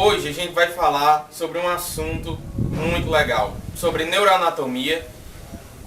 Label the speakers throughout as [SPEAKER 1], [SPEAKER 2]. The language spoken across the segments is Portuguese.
[SPEAKER 1] Hoje a gente vai falar sobre um assunto muito legal, sobre neuroanatomia,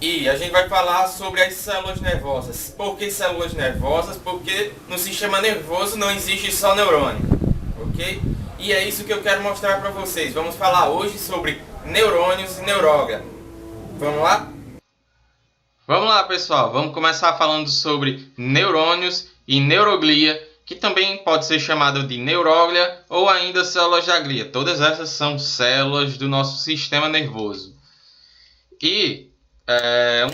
[SPEAKER 1] e a gente vai falar sobre as células nervosas. Por que células nervosas? Porque no sistema nervoso não existe só neurônio, ok? E é isso que eu quero mostrar para vocês. Vamos falar hoje sobre neurônios e neuróglia. Vamos lá? Vamos lá, pessoal. Vamos começar falando sobre neurônios e neuroglia, que também pode ser chamado de neuróglia ou ainda células da glia. Todas essas são células do nosso sistema nervoso. E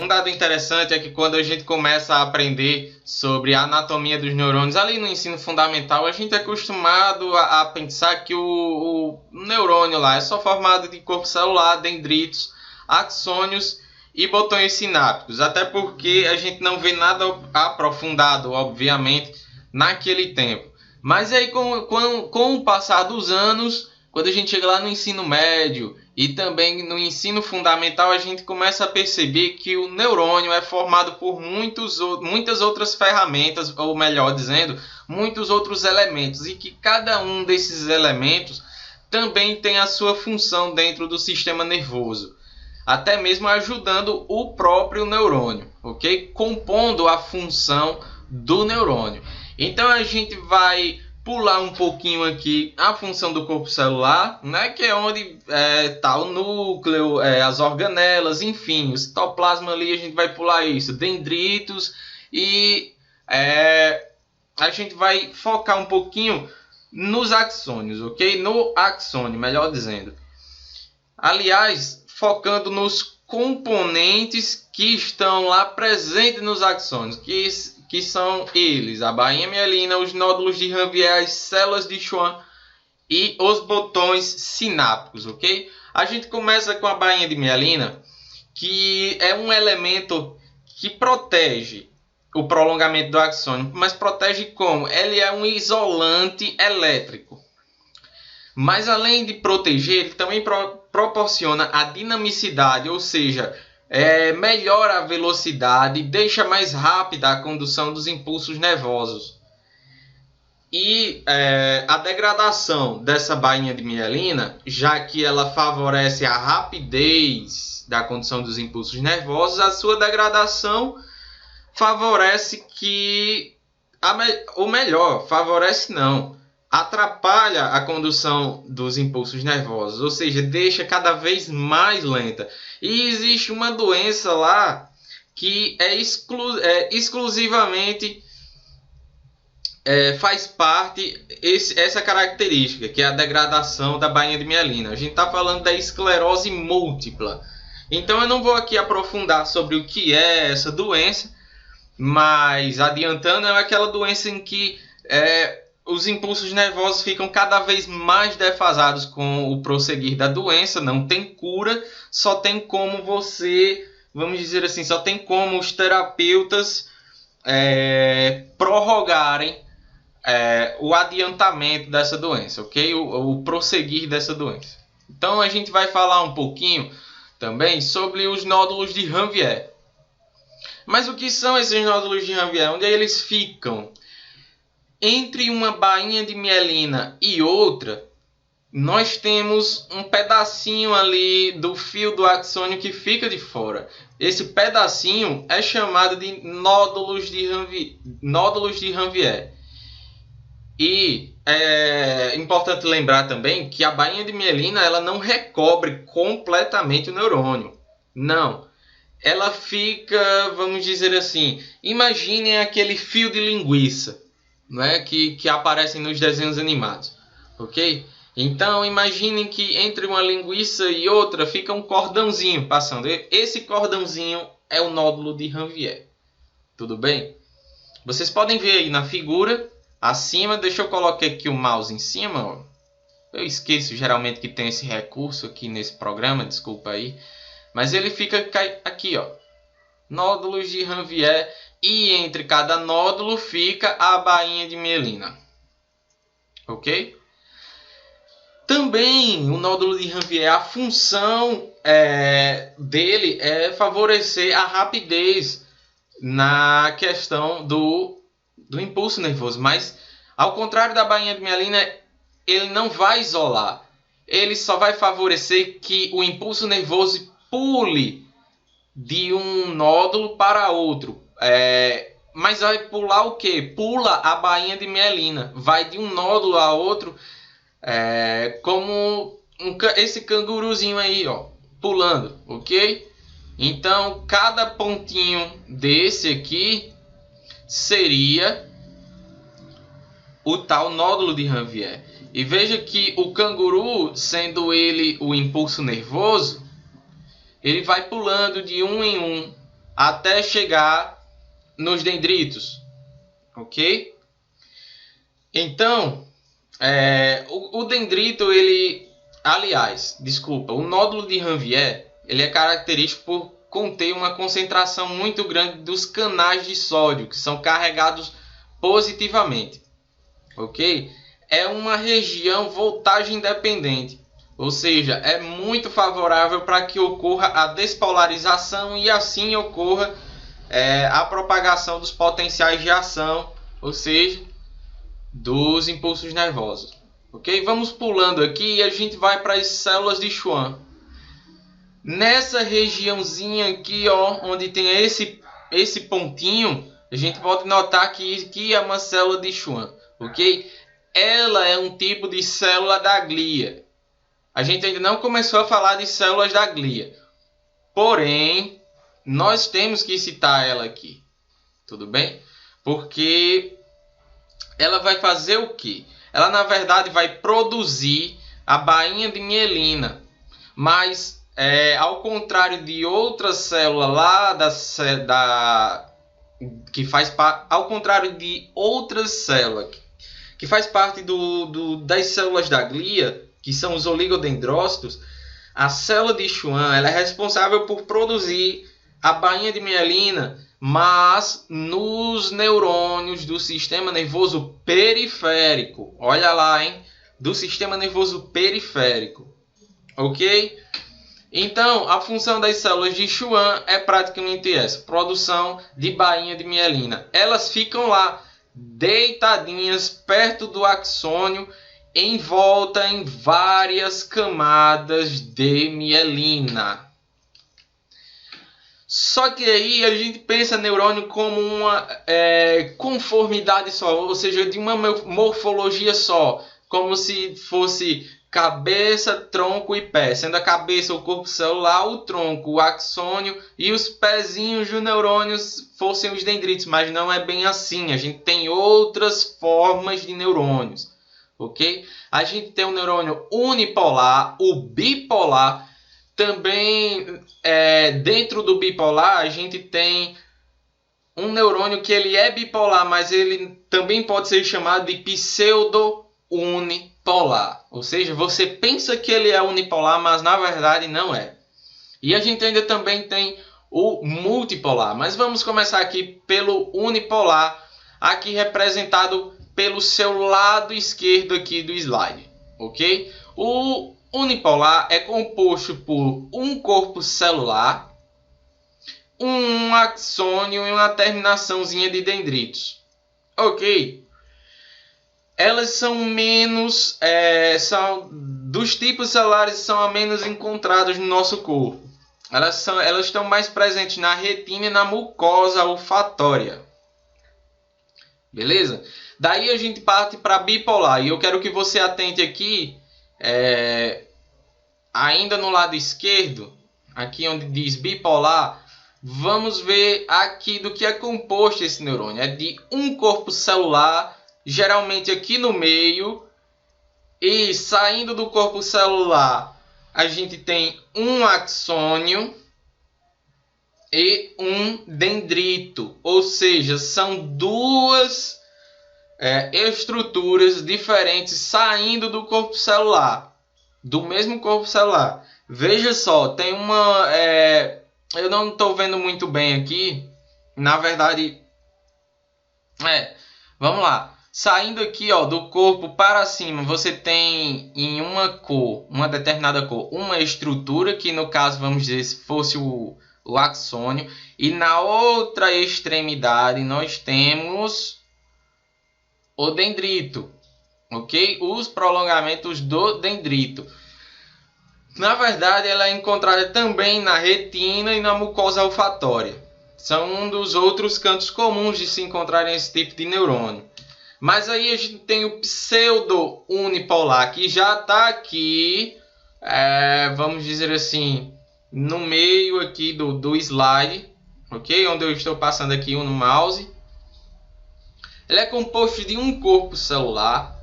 [SPEAKER 1] um dado interessante é que quando a gente começa a aprender sobre a anatomia dos neurônios, ali no ensino fundamental, a gente é acostumado a pensar que o neurônio lá é só formado de corpo celular, dendritos, axônios e botões sinápticos. Até porque a gente não vê nada aprofundado, obviamente, naquele tempo. Mas aí com o passar dos anos, quando a gente chega lá no ensino médio e também no ensino fundamental, a gente começa a perceber que o neurônio é formado por muitas outras ferramentas, ou melhor dizendo, muitos outros elementos, e que cada um desses elementos também tem a sua função dentro do sistema nervoso, até mesmo ajudando o próprio neurônio, ok? Compondo a função do neurônio. Então a gente vai pular um pouquinho aqui a função do corpo celular, né, que é onde está o núcleo, as organelas, enfim, o citoplasma ali, a gente vai pular isso, dendritos, e a gente vai focar um pouquinho nos axônios, ok? No axônio, melhor dizendo. Aliás, focando nos componentes que estão lá presentes nos axônios, que são eles: a bainha mielina, os nódulos de Ranvier, as células de Schwann e os botões sinápticos, ok? A gente começa com a bainha de mielina, que é um elemento que protege o prolongamento do axônio, mas protege como? Ele é um isolante elétrico. Mas além de proteger, ele também proporciona a dinamicidade, ou seja, melhora a velocidade, deixa mais rápida a condução dos impulsos nervosos. E a degradação dessa bainha de mielina, já que ela favorece a rapidez da condução dos impulsos nervosos, a sua degradação favorece atrapalha a condução dos impulsos nervosos, ou seja, deixa cada vez mais lenta. E existe uma doença lá que exclusivamente faz parte essa característica, que é a degradação da bainha de mielina. A gente está falando da esclerose múltipla. Então eu não vou aqui aprofundar sobre o que é essa doença, mas adiantando, é aquela doença em que os impulsos nervosos ficam cada vez mais defasados com o prosseguir da doença. Não tem cura, só tem como só tem como os terapeutas prorrogarem o adiantamento dessa doença, ok? O prosseguir dessa doença. Então a gente vai falar um pouquinho também sobre os nódulos de Ranvier. Mas o que são esses nódulos de Ranvier? Onde eles ficam? Entre uma bainha de mielina e outra, nós temos um pedacinho ali do fio do axônio que fica de fora. Esse pedacinho é chamado de nódulos de Ranvier. E é importante lembrar também que a bainha de mielina ela não recobre completamente o neurônio. Não. Ela fica, vamos dizer assim, imaginem aquele fio de linguiça, né, que aparecem nos desenhos animados, ok? Então imaginem que entre uma linguiça e outra fica um cordãozinho passando. Esse cordãozinho é o nódulo de Ranvier. Tudo bem? Vocês podem ver aí na figura acima. Deixa eu colocar aqui o mouse em cima. Ó. Eu esqueço geralmente que tem esse recurso aqui nesse programa, desculpa aí. Mas ele fica aqui, ó, nódulos de Ranvier, e entre cada nódulo fica a bainha de mielina, ok? Também o nódulo de Ranvier, a função dele é favorecer a rapidez na questão do impulso nervoso, mas ao contrário da bainha de mielina,
[SPEAKER 2] ele não vai isolar. Ele só vai favorecer que o impulso nervoso pule de um nódulo para outro. Mas vai pular o quê? Pula a bainha de mielina. Vai de um nódulo a outro, como esse canguruzinho aí, ó, pulando, ok? Então, cada pontinho desse aqui seria o tal nódulo de Ranvier. E veja que o canguru, sendo ele o impulso nervoso, ele vai pulando de um em um até chegar nos dendritos, ok? Então, o dendrito, o nódulo de Ranvier, ele é característico por conter uma concentração muito grande dos canais de sódio, que são carregados positivamente, ok? É uma região voltagem dependente, ou seja, é muito favorável para que ocorra a despolarização e assim ocorra a propagação dos potenciais de ação, ou seja, dos impulsos nervosos. Ok? Vamos pulando aqui e a gente vai para as células de Schwann. Nessa regiãozinha aqui, ó, onde tem esse pontinho, a gente pode notar que é uma célula de Schwann. Ok? Ela é um tipo de célula da glia. A gente ainda não começou a falar de células da glia. Porém, nós temos que citar ela aqui. Tudo bem? Porque ela vai fazer o quê? Ela, na verdade, vai produzir a bainha de mielina. Mas, ao contrário de outra célula lá que faz parte, ao contrário de outras células que faz parte das células da glia, que são os oligodendrócitos, a célula de Schwann ela é responsável por produzir a bainha de mielina, mas nos neurônios do sistema nervoso periférico. Olha lá, hein? Do sistema nervoso periférico. Ok? Então, a função das células de Schwann é praticamente essa: produção de bainha de mielina. Elas ficam lá, deitadinhas perto do axônio, envolta em várias camadas de mielina. Só que aí a gente pensa neurônio como uma conformidade só, ou seja, de uma morfologia só, como se fosse cabeça, tronco e pé, sendo a cabeça o corpo celular, o tronco o axônio e os pezinhos dos neurônios fossem os dendritos, mas não é bem assim. A gente tem outras formas de neurônios, ok? A gente tem o neurônio unipolar, o bipolar. Também dentro do bipolar a gente tem um neurônio que ele é bipolar, mas ele também pode ser chamado de pseudo-unipolar. Ou seja, você pensa que ele é unipolar, mas na verdade não é. E a gente ainda também tem o multipolar. Mas vamos começar aqui pelo unipolar, aqui representado pelo seu lado esquerdo aqui do slide. Ok? O unipolar é composto por um corpo celular, um axônio e uma terminaçãozinha de dendritos. Ok? Elas são menos, dos tipos celulares são a menos encontrados no nosso corpo. Elas estão mais presentes na retina e na mucosa olfatória. Beleza? Daí a gente parte para bipolar. E eu quero que você atente aqui, ainda no lado esquerdo, aqui onde diz bipolar, vamos ver aqui do que é composto esse neurônio. É de um corpo celular, geralmente aqui no meio, e saindo do corpo celular a gente tem um axônio e um dendrito, ou seja, são duas estruturas diferentes saindo do corpo celular, do mesmo corpo celular. Veja só, tem uma... eu não estou vendo muito bem aqui, na verdade... vamos lá. Saindo aqui, ó, do corpo para cima, você tem em uma cor, uma determinada cor, uma estrutura, que no caso, vamos dizer, se fosse o axônio. E na outra extremidade nós temos o dendrito, ok? Os prolongamentos do dendrito. Na verdade, ela é encontrada também na retina e na mucosa olfatória. São um dos outros cantos comuns de se encontrar esse tipo de neurônio. Mas aí a gente tem o pseudo unipolar, que já está aqui, vamos dizer assim, no meio aqui do slide, ok? Onde eu estou passando aqui no mouse. Ele é composto de um corpo celular,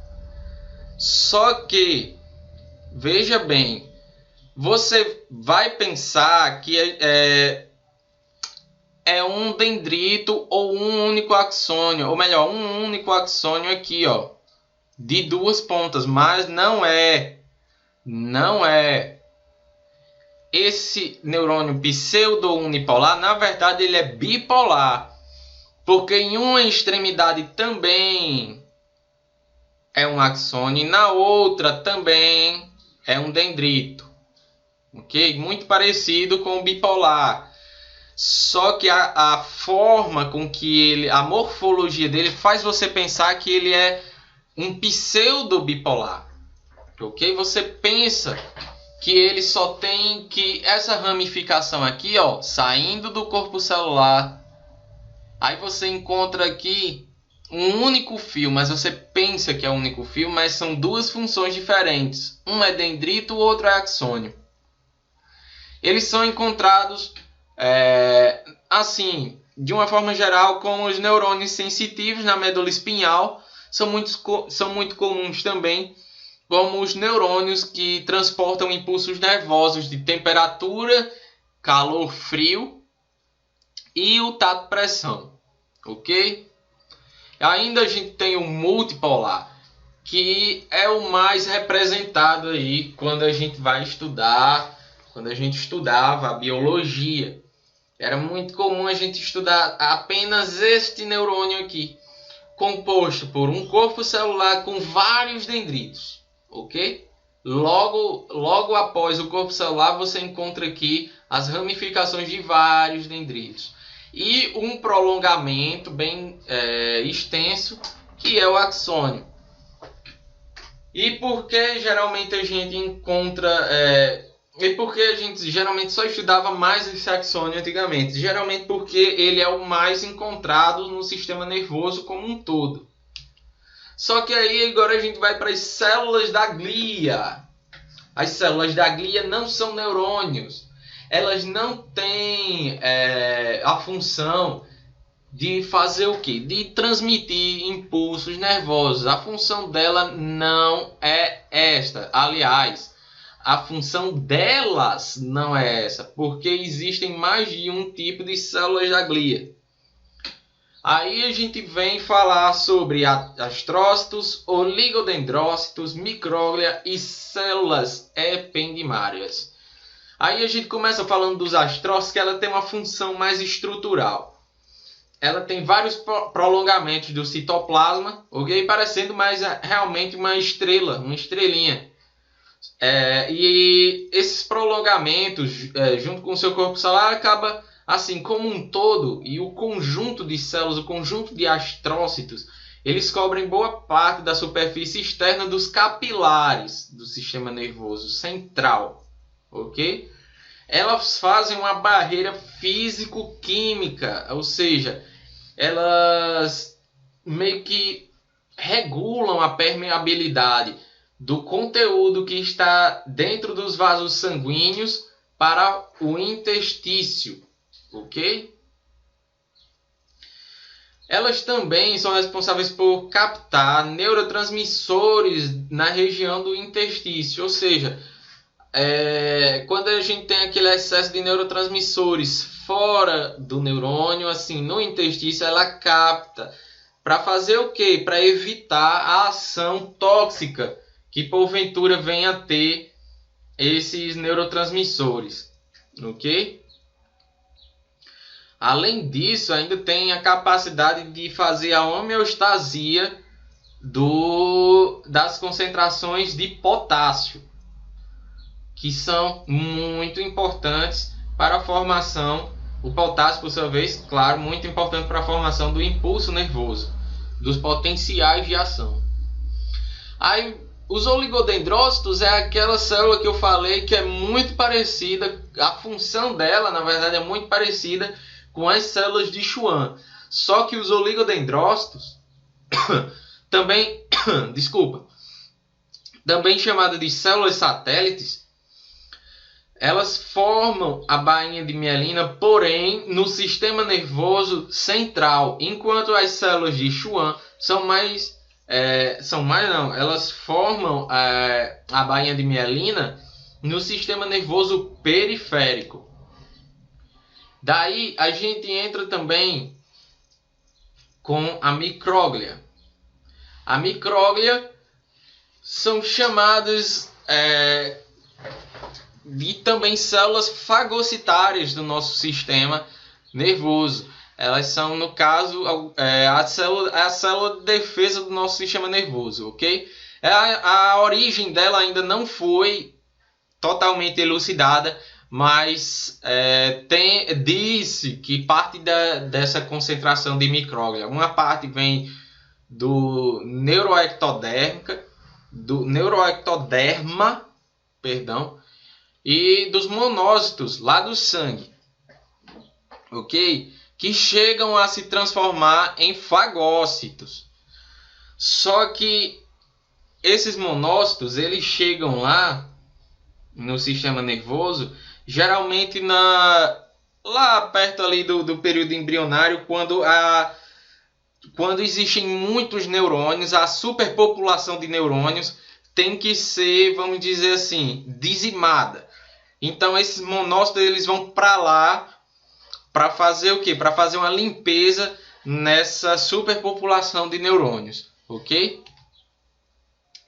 [SPEAKER 2] só que, veja bem, você vai pensar que é um dendrito ou um único axônio, ou melhor, um único axônio aqui, ó, de duas pontas, mas não é. Não é. Esse neurônio pseudo-unipolar, na verdade, ele é bipolar, porque em uma extremidade também é um axônio e na outra também é um dendrito, ok? Muito parecido com o bipolar. Só que a forma com que ele, a morfologia dele faz você pensar que ele é um pseudo bipolar, ok? Você pensa que ele só tem que essa ramificação aqui, ó, saindo do corpo celular. Aí você encontra aqui um único fio, mas você pensa que é um único fio, mas são duas funções diferentes. Um é dendrito, o outro é axônio. Eles são encontrados assim, de uma forma geral, com os neurônios sensitivos na medula espinhal. São muito comuns também, como os neurônios que transportam impulsos nervosos de temperatura, calor, frio e o tato-pressão, ok? Ainda a gente tem o multipolar, que é o mais representado aí quando a gente vai estudar, quando a gente estudava a biologia. Era muito comum a gente estudar apenas este neurônio aqui, composto por um corpo celular com vários dendritos, ok? Logo após o corpo celular você encontra aqui as ramificações de vários dendritos e um prolongamento bem extenso, que é o axônio. E por que geralmente a gente encontra... E porque a gente geralmente só estudava mais esse axônio antigamente? Geralmente porque ele é o mais encontrado no sistema nervoso como um todo. Só que aí agora a gente vai para as células da glia. As células da glia não são neurônios. Elas não têm a função de fazer o quê? De transmitir impulsos nervosos. A função dela não é esta. Aliás, a função delas não é essa, porque existem mais de um tipo de células da glia. Aí a gente vem falar sobre astrócitos, oligodendrócitos, micróglia e células ependimárias. Aí a gente começa falando dos astrócitos, que ela tem uma função mais estrutural. Ela tem vários prolongamentos do citoplasma, ok? Parecendo mais realmente uma estrela, uma estrelinha. E esses prolongamentos, junto com o seu corpo celular, acaba assim como um todo, e o conjunto de células, o conjunto de astrócitos, eles cobrem boa parte da superfície externa dos capilares do sistema nervoso central, ok? Elas fazem uma barreira físico-química, ou seja, elas meio que regulam a permeabilidade do conteúdo que está dentro dos vasos sanguíneos para o interstício, ok? Elas também são responsáveis por captar neurotransmissores na região do interstício, ou seja, quando a gente tem aquele excesso de neurotransmissores fora do neurônio, assim, no interstício, ela capta para fazer o quê? Para evitar a ação tóxica que porventura venha a ter esses neurotransmissores, ok? Além disso, ainda tem a capacidade de fazer a homeostasia das concentrações de potássio, que são muito importantes para a formação, o potássio, por sua vez, claro, muito importante para a formação do impulso nervoso, dos potenciais de ação. Aí, os oligodendrócitos é aquela célula que eu falei que é muito parecida, a função dela, na verdade, é muito parecida com as células de Schwann. Só que os oligodendrócitos, também, também chamadas de células satélites, elas formam a bainha de mielina, porém, no sistema nervoso central, enquanto as células de Schwann elas formam a bainha de mielina no sistema nervoso periférico. Daí a gente entra também com a micróglia. A micróglia são chamadas de também células fagocitárias do nosso sistema nervoso. Elas são, no caso, a célula de defesa do nosso sistema nervoso, ok? A origem dela ainda não foi totalmente elucidada, mas diz-se que parte dessa concentração de micróglia, uma parte vem do neuroectoderma, e dos monócitos lá do sangue, ok? Que chegam a se transformar em fagócitos. Só que esses monócitos, eles chegam lá no sistema nervoso, geralmente lá perto ali do período embrionário, quando existem muitos neurônios, a superpopulação de neurônios tem que ser, vamos dizer assim, dizimada. Então esses monócitos, eles vão para lá para fazer o quê? Para fazer uma limpeza nessa superpopulação de neurônios, ok?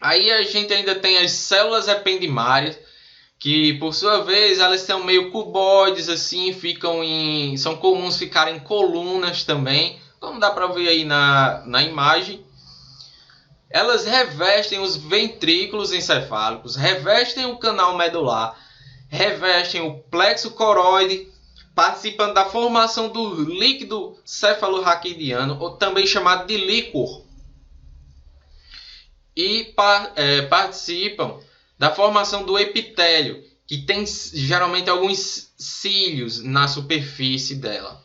[SPEAKER 2] Aí a gente ainda tem as células ependimárias, que por sua vez elas são meio cuboides, assim, são comuns ficarem em colunas também, como dá para ver aí na imagem. Elas revestem os ventrículos encefálicos, revestem o canal medular, revestem o plexo coroide, participando da formação do líquido cefalorraquidiano, ou também chamado de líquor. E participam da formação do epitélio, que tem geralmente alguns cílios na superfície dela.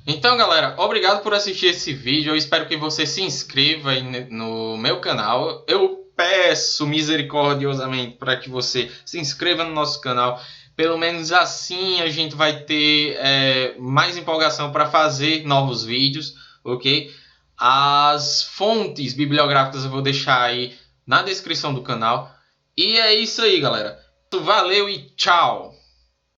[SPEAKER 2] Então, galera, obrigado por assistir esse vídeo. Eu espero que você se inscreva aí no meu canal. Eu peço misericordiosamente para que você se inscreva no nosso canal. Pelo menos assim a gente vai ter mais empolgação para fazer novos vídeos, ok? As fontes bibliográficas eu vou deixar aí na descrição do canal. E é isso aí, galera. Valeu e tchau!